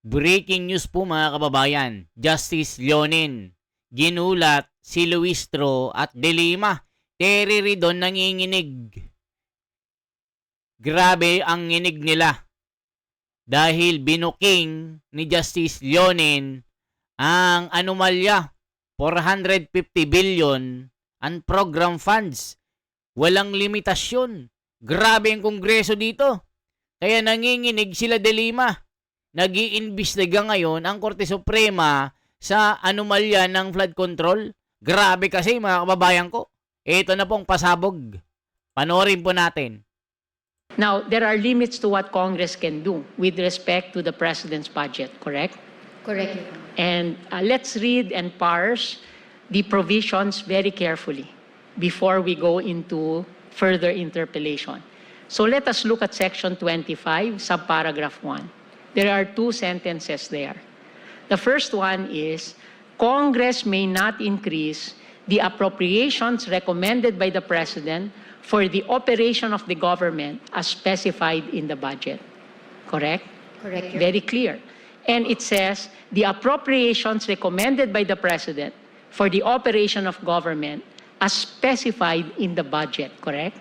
Breaking news po mga kababayan, Justice Leonin, ginulat si Luistro at De Lima. Terry Ridon nanginginig. Grabe ang nginig nila dahil binuking ni Justice Leonin ang anomalya 450 billion ang program funds. Walang limitasyon. Grabe ang kongreso dito. Kaya nanginginig sila De Lima. Nag-iimbestiga ngayon ang Korte Suprema sa anomalya ng flood control. Grabe kasi mga kababayan ko. Ito na pong pasabog. Panoorin po natin. Now, there are limits to what Congress can do with respect to the President's budget, correct? Correct. And let's read and parse the provisions very carefully before we go into further interpellation. So let us look at Section 25, subparagraph 1. There are two sentences there. The first one is, Congress may not increase the appropriations recommended by the President for the operation of the government as specified in the budget. Correct? Correct. Very clear. And it says, the appropriations recommended by the President for the operation of government as specified in the budget. Correct?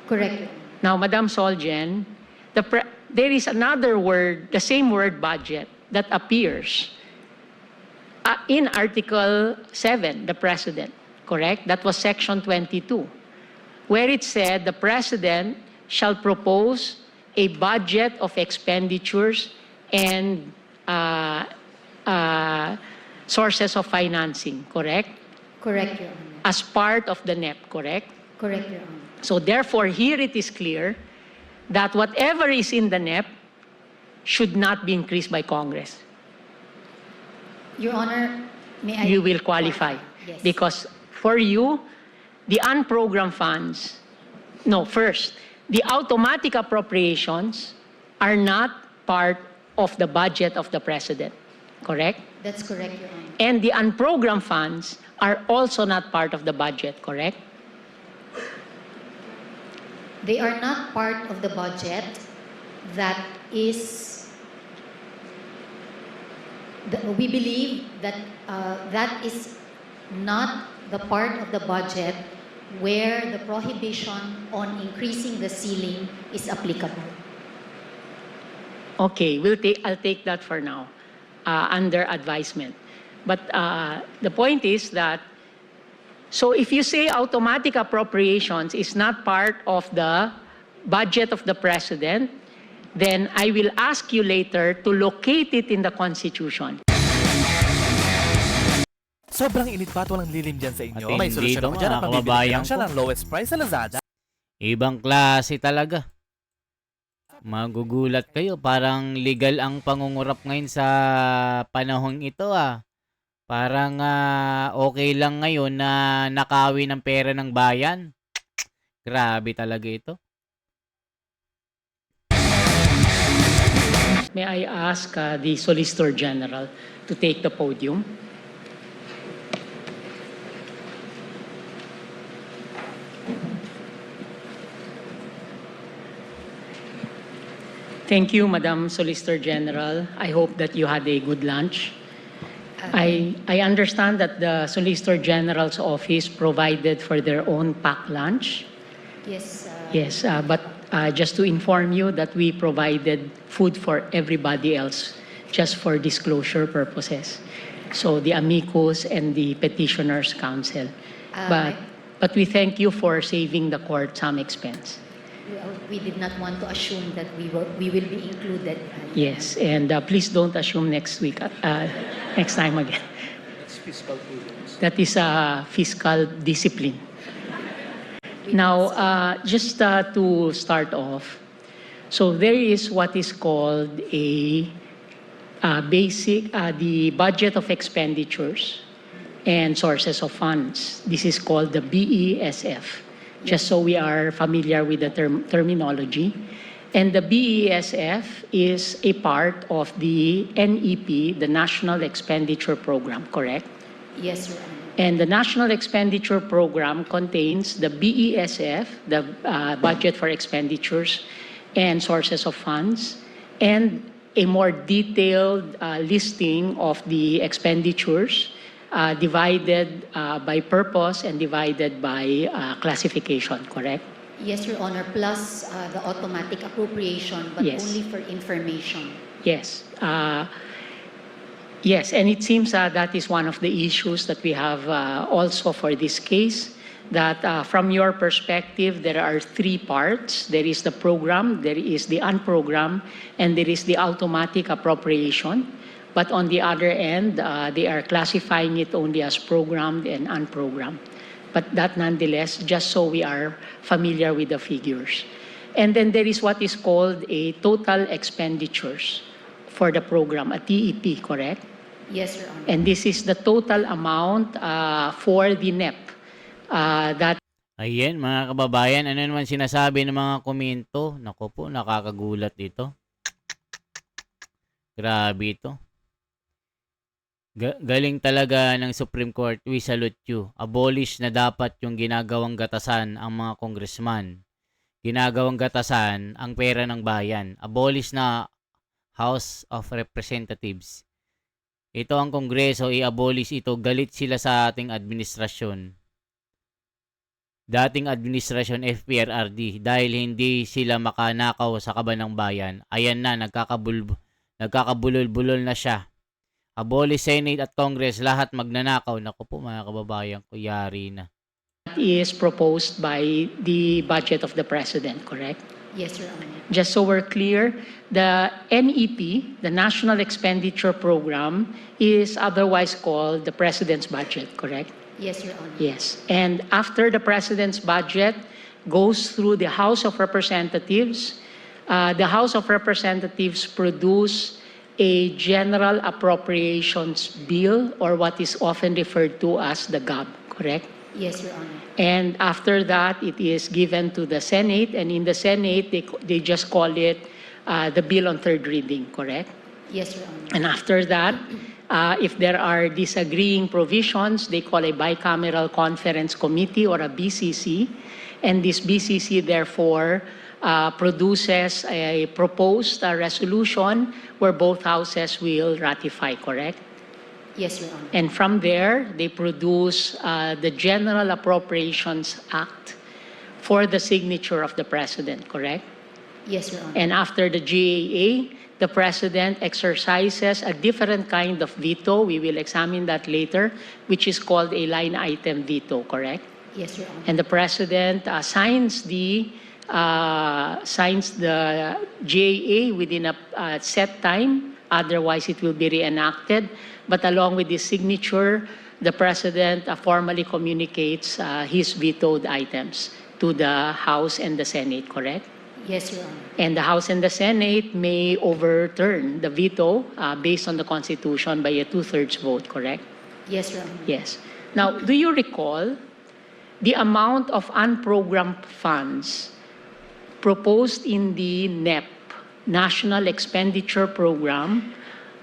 Correct. Now, Madam Solgen, there is another word, the same word budget, that appears in Article 7, the President, correct? That was Section 22, where it said the President shall propose a budget of expenditures and sources of financing, correct? Correct, Your Honor. As part of the NEP, correct? Correct, Your Honor. So therefore, here it is clear that whatever is in the NEP should not be increased by Congress. Your Honor, may I? You will qualify. Yes. Because for you, the unprogrammed funds, no, first, the automatic appropriations are not part of the budget of the President, correct? That's correct, Your Honor. And the unprogrammed funds are also not part of the budget, correct? They are not part of the budget that is, we believe that that is not the part of the budget where the prohibition on increasing the ceiling is applicable. Okay, I'll take that for now, under advisement. But the point is that, so if you say automatic appropriations is not part of the budget of the President, then I will ask you later to locate it in the Constitution. Sobrang init ba at walang lilim dyan sa inyo? At May hindi solusyon daw, ako dyan mga at mabibili kababayan lang siya ko. ng lowest price sa Lazada. Ibang klase talaga. Magugulat kayo. Parang legal ang pangungurap ngayon sa panahong ito ah. Parang okay lang ngayon na nakawin ng pera ng bayan. Grabe talaga ito. May I ask the Solicitor General to take the podium? Thank you, Madam Solicitor General. I hope that you had a good lunch. I understand that the Solicitor General's office provided for their own packed lunch. Yes. Yes, but just to inform you that we provided food for everybody else, just for disclosure purposes. So the amicus and the petitioners' counsel. But we thank you for saving the court some expense. We did not want to assume that we will be included. Yes, and please don't assume next week, next time again. It's fiscal prudence. That is fiscal discipline. Now, just to start off, so there is what is called a the budget of expenditures and sources of funds. This is called the BESF, just so we are familiar with the terminology. And the BESF is a part of the NEP, the National Expenditure Program, correct? Yes, Your Honor. And the National Expenditure Program contains the BESF, the Budget for Expenditures and Sources of Funds, and a more detailed listing of the expenditures divided by purpose and divided by classification, correct? Yes, Your Honor, plus the automatic appropriation, but Yes. only for information. Yes. Yes, and it seems that is one of the issues that we have also for this case, that from your perspective, there are three parts. There is the program, there is the unprogrammed, and there is the automatic appropriation. But on the other end, they are classifying it only as programmed and unprogrammed. But that nonetheless, just so we are familiar with the figures. And then there is what is called a total expenditures for the program, a TEP, correct? Yes, Your Honor. And this is the total amount for the NEP that Ayan, mga kababayan, ano naman sinasabi ng mga komento? Nako po, nakakagulat ito. Grabe ito. Galing talaga ng Supreme Court. We salute you. Abolish na dapat yung ginagawang gatasan ang mga congressman. Ginagawang gatasan ang pera ng bayan. Abolish na House of Representatives. Ito ang Kongreso, i-abolish ito. Galit sila sa ating administrasyon. Dating administrasyon FPRRD dahil hindi sila makanakaw sa kaban ng bayan. Ayan na, nagkakabulol-bulol na siya. Abolish Senate at Congress, lahat magnanakaw. Naku po mga kababayan ko, yari na. is proposed by the budget of the President, correct? Yes, Your Honor. Just so we're clear, the NEP, the National Expenditure Program, is otherwise called the President's budget, correct? Yes, Your Honor. Yes. And after the President's budget goes through the House of Representatives, the House of Representatives produce a General Appropriations Bill, or what is often referred to as the GAB, correct? Yes, Your Honor. And after that, it is given to the Senate, and in the Senate, they just call it the bill on third reading, correct? Yes, Your Honor. And after that, if there are disagreeing provisions, they call a bicameral conference committee or a BCC, and this BCC therefore produces a proposed resolution where both houses will ratify, correct? Yes, Your Honor. And from there, they produce the General Appropriations Act for the signature of the President, correct? Yes, Your Honor. And after the GAA, the President exercises a different kind of veto. We will examine that later, which is called a line item veto, correct? Yes, Your Honor. And the President signs the GAA within a set time. Otherwise, it will be reenacted. But along with this signature, the President formally communicates his vetoed items to the House and the Senate, correct? Yes, Your Honor. And the House and the Senate may overturn the veto based on the Constitution by a two-thirds vote, correct? Yes, Your Honor. Yes. Now, do you recall the amount of unprogrammed funds proposed in the NEP, National Expenditure Program,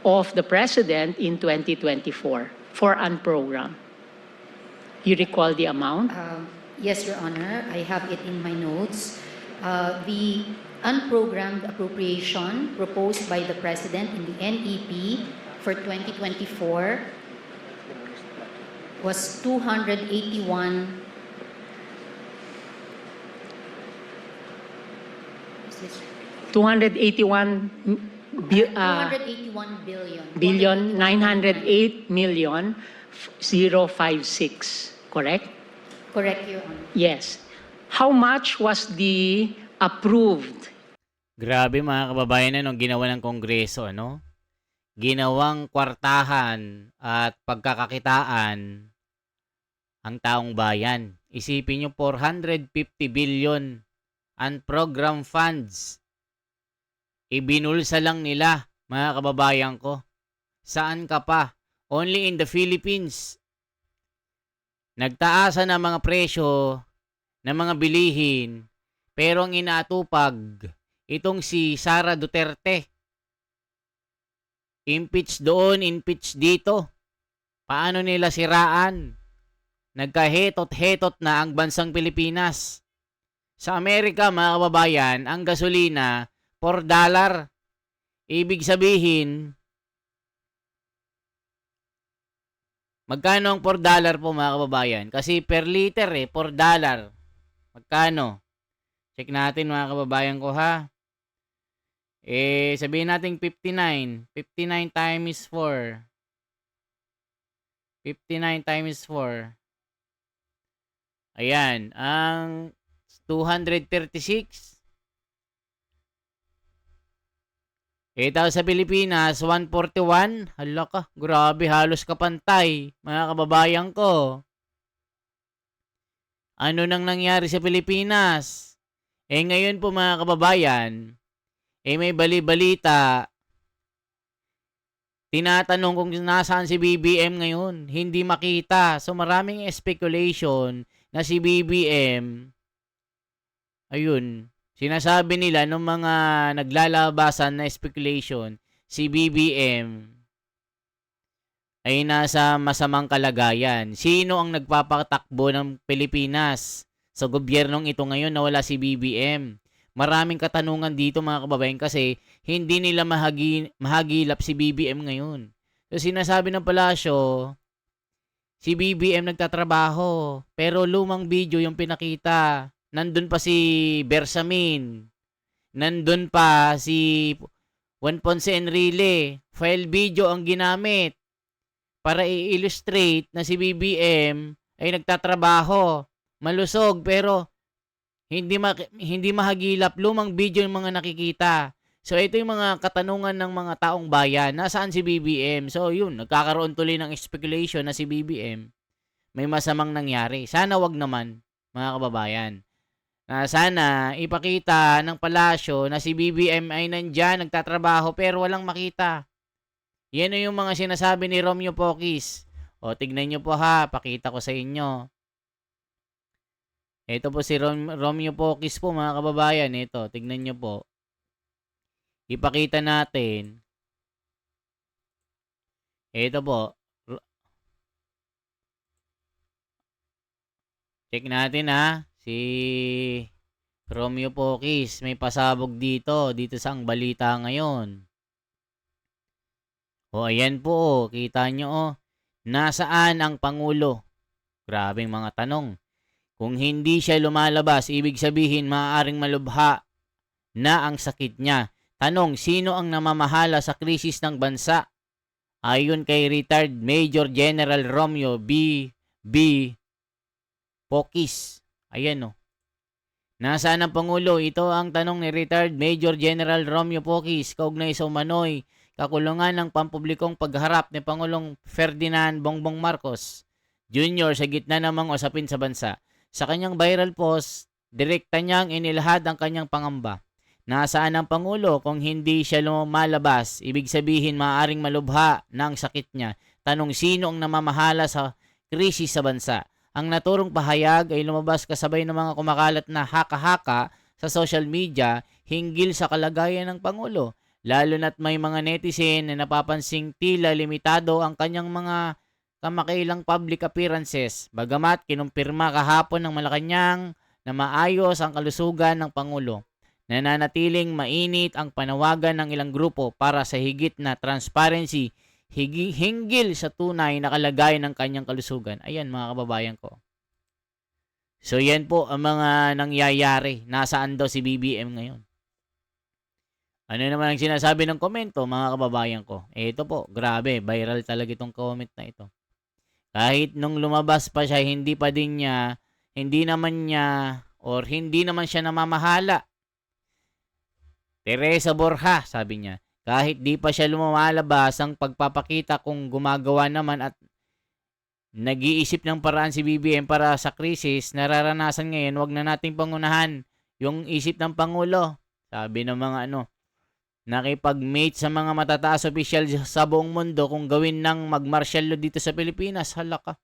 of the President in 2024 for unprogrammed? You recall the amount? Yes, Your Honor. I have it in my notes. The unprogrammed appropriation proposed by the President in the NEP for 2024 was 281. Is this 281 281 billion. billion 908 million 056, correct? Correct, Your Honor. Yes. How much was the approved? Grabe mga kababayan, ano ginawa ng Kongreso, ano? Ginawang kwartahan at pagkakakitaan ang taong bayan. Isipin nyo, 450 billion unprogrammed funds. Ibinulsa lang nila, mga kababayan ko. Saan ka pa? Only in the Philippines. Nagtaasan ang mga presyo ng mga bilihin, pero ang inaatupag, itong si Sara Duterte. Impeach doon, impeach dito. Paano nila siraan? Nagkahetot-hetot na ang bansang Pilipinas. Sa Amerika, mga kababayan, ang gasolina, $4. Ibig sabihin, magkano ang $4 po mga kababayan? Kasi per liter $4. Magkano? Check natin mga kababayan ko ha. Sabihin natin 59. 59 times 4. 59 times 4. Ayan, ang 236. Tapos sa Pilipinas, 141. Hala ka, grabe, halos kapantay, mga kababayan ko. Ano nang nangyari sa Pilipinas? Ngayon po mga kababayan, may bali-balita. Tinatanong kung nasaan si BBM ngayon. Hindi makita. So maraming speculation na si BBM, ayun, sinasabi nila nung mga naglalabasan na speculation, si BBM ay nasa masamang kalagayan. Sino ang nagpapatakbo ng Pilipinas sa gobyernong ito ngayon na wala si BBM? Maraming katanungan dito mga kababayan kasi hindi nila mahagilap si BBM ngayon. So sinasabi ng palasyo, si BBM nagtatrabaho pero lumang video yung pinakita. Nandun pa si Bersamin. Nandun pa si Juan Ponce Enrile. File video ang ginamit para i-illustrate na si BBM ay nagtatrabaho. Malusog pero hindi mahagilap. Lumang video yung mga nakikita. So ito yung mga katanungan ng mga taong bayan. Nasaan si BBM? So yun, nagkakaroon tuloy ng speculation na si BBM may masamang nangyari. Sana wag naman mga kababayan. Sana ipakita ng palasyo na si BBM ay nandyan, nagtatrabaho pero walang makita. Yan yung mga sinasabi ni Romeo Poquis. O tignan nyo po ha, pakita ko sa inyo. Ito po si Romeo Poquis po mga kababayan. Ito, tignan nyo po. Ipakita natin. Ito po. Check natin ha. Si Romeo Poquis may pasabog dito sa ang balita ngayon. O ayan po, kita nyo nasaan ang Pangulo? Grabeng mga tanong. Kung hindi siya lumalabas, ibig sabihin maaaring malubha na ang sakit niya. Tanong, sino ang namamahala sa krisis ng bansa? Ayon kay retired Major General Romeo B. Poquis. Ayan o. Nasaan ang Pangulo? Ito ang tanong ni retired Major General Romeo Poquis kaugnay sa umano'y kakulungan ng pampublikong pagharap ni Pangulong Ferdinand Bongbong Marcos Jr. sa gitna ng mga usapin sa bansa. Sa kanyang viral post, direkta niyang inilahad ang kanyang pangamba. Nasaan ang Pangulo kung hindi siya lumalabas? Ibig sabihin maaaring malubha na ang sakit niya. Tanong, sino ang namamahala sa krisis sa bansa? Ang naturong pahayag ay lumabas kasabay ng mga kumakalat na haka-haka sa social media hinggil sa kalagayan ng Pangulo. Lalo na't may mga netizen na napapansing tila limitado ang kanyang mga kamakailang public appearances. Bagamat kinumpirma kahapon ng Malacanang na maayos ang kalusugan ng Pangulo. Nananatiling mainit ang panawagan ng ilang grupo para sa higit na transparency hinggil sa tunay na kalagayan ng kanyang kalusugan. Ayan mga kababayan ko. So yan po ang mga nangyayari. Nasaan daw si BBM ngayon? Ano naman ang sinasabi ng komento mga kababayan ko? Ito po, grabe, viral talaga itong comment na ito. Kahit nung lumabas pa siya, hindi naman siya namamahala. Teresa Borja, sabi niya. Kahit di pa siya lumalabas ang pagpapakita kung gumagawa naman at nag-iisip ng paraan si BBM para sa krisis nararanasan ngayon, wag na nating pangunahan yung isip ng Pangulo. Sabi ng mga nakipag-mate sa mga matataas opisyal sa buong mundo kung gawin ng mag-martial law dito sa Pilipinas. Hala ka.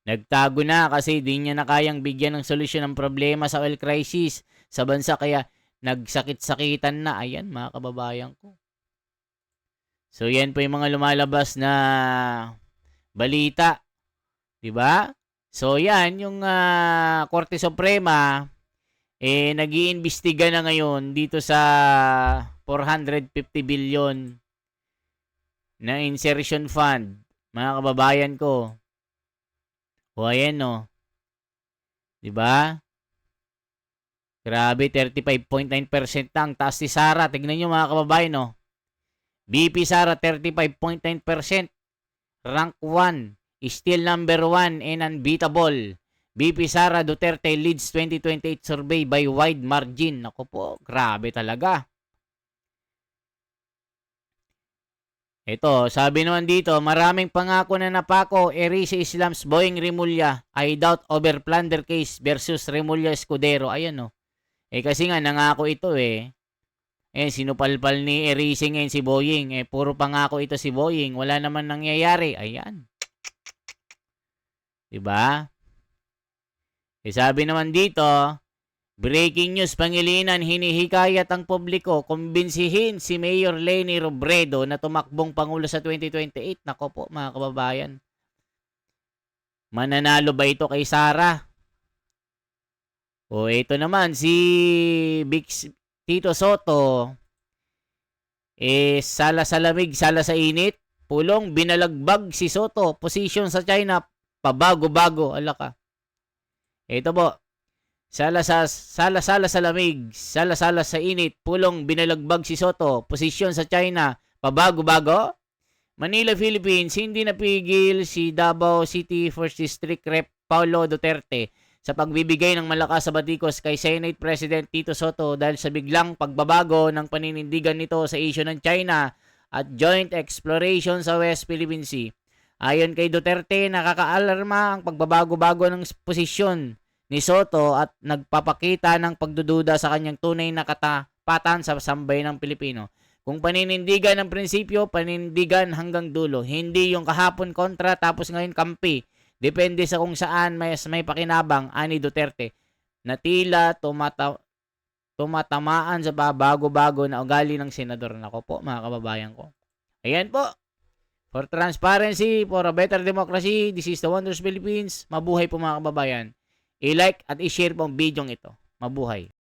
Nagtago na kasi di niya na kayang bigyan ng solusyon ng problema sa oil crisis sa bansa kaya nagsakit-sakitan na. Ayan mga kababayan ko. So yan po yung mga lumalabas na balita. Diba? So yan yung Korte Suprema nag-iimbestiga na ngayon dito sa 450 billion na insertion fund, mga kababayan ko. O ayan no. 'Di ba? Grabe, 35.9% lang. Taas ni Sara. Tignan nyo mga kababayan no. BP Sara 35.9%. Rank 1. Still number 1 and unbeatable. BP Sara Duterte leads 2028 survey by wide margin. Ako po, grabe talaga. Ito, sabi naman dito, maraming pangako na napako, Erice Islam's Boying Remulla. I doubt over plunder case versus Remulla Escudero. Ayan o. Kasi nga, nangako ito eh. Sinupalpal ni Erice ngayon si Boying. Puro pangako ito si Boying. Wala naman nangyayari. Ayan. Diba? Sabi naman dito, breaking news, Pangilinan, hinihikayat ang publiko, kumbinsihin si Mayor Leni Robredo na tumakbong Pangulo sa 2028. Nako po, mga kababayan. Mananalo ba ito kay Sara? O ito naman, si Tito Soto, sala sa lamig, sala sa init, pulong, binalagbag si Soto, position sa China, pabago-bago, alaka. Ito po, sala sa lamig, sala sa init, pulong, binalagbag si Soto, posisyon sa China, pabago-bago. Manila, Philippines, hindi napigil si Davao City 1st District Rep. Paulo Duterte sa pagbibigay ng malakas sa batikos kay Senate President Tito Soto dahil sa biglang pagbabago ng paninindigan nito sa issue ng China at joint exploration sa West Philippine Sea. Ayon kay Duterte, nakakaalarma ang pagbabago-bago ng posisyon ni Soto at nagpapakita ng pagdududa sa kanyang tunay na katapatan sa sambayan ng Pilipino. Kung paninindigan ng prinsipyo, paninindigan hanggang dulo. Hindi yung kahapon kontra tapos ngayon kampi. Depende sa kung saan may pakinabang, ani Duterte, na tila tumatamaan sa bago-bago na ugali ng senador. Nako po, mga kababayan ko. Ayan po. For transparency, for a better democracy, this is the Wonders Philippines. Mabuhay po mga kababayan. I-like at i-share po ang video ito. Mabuhay.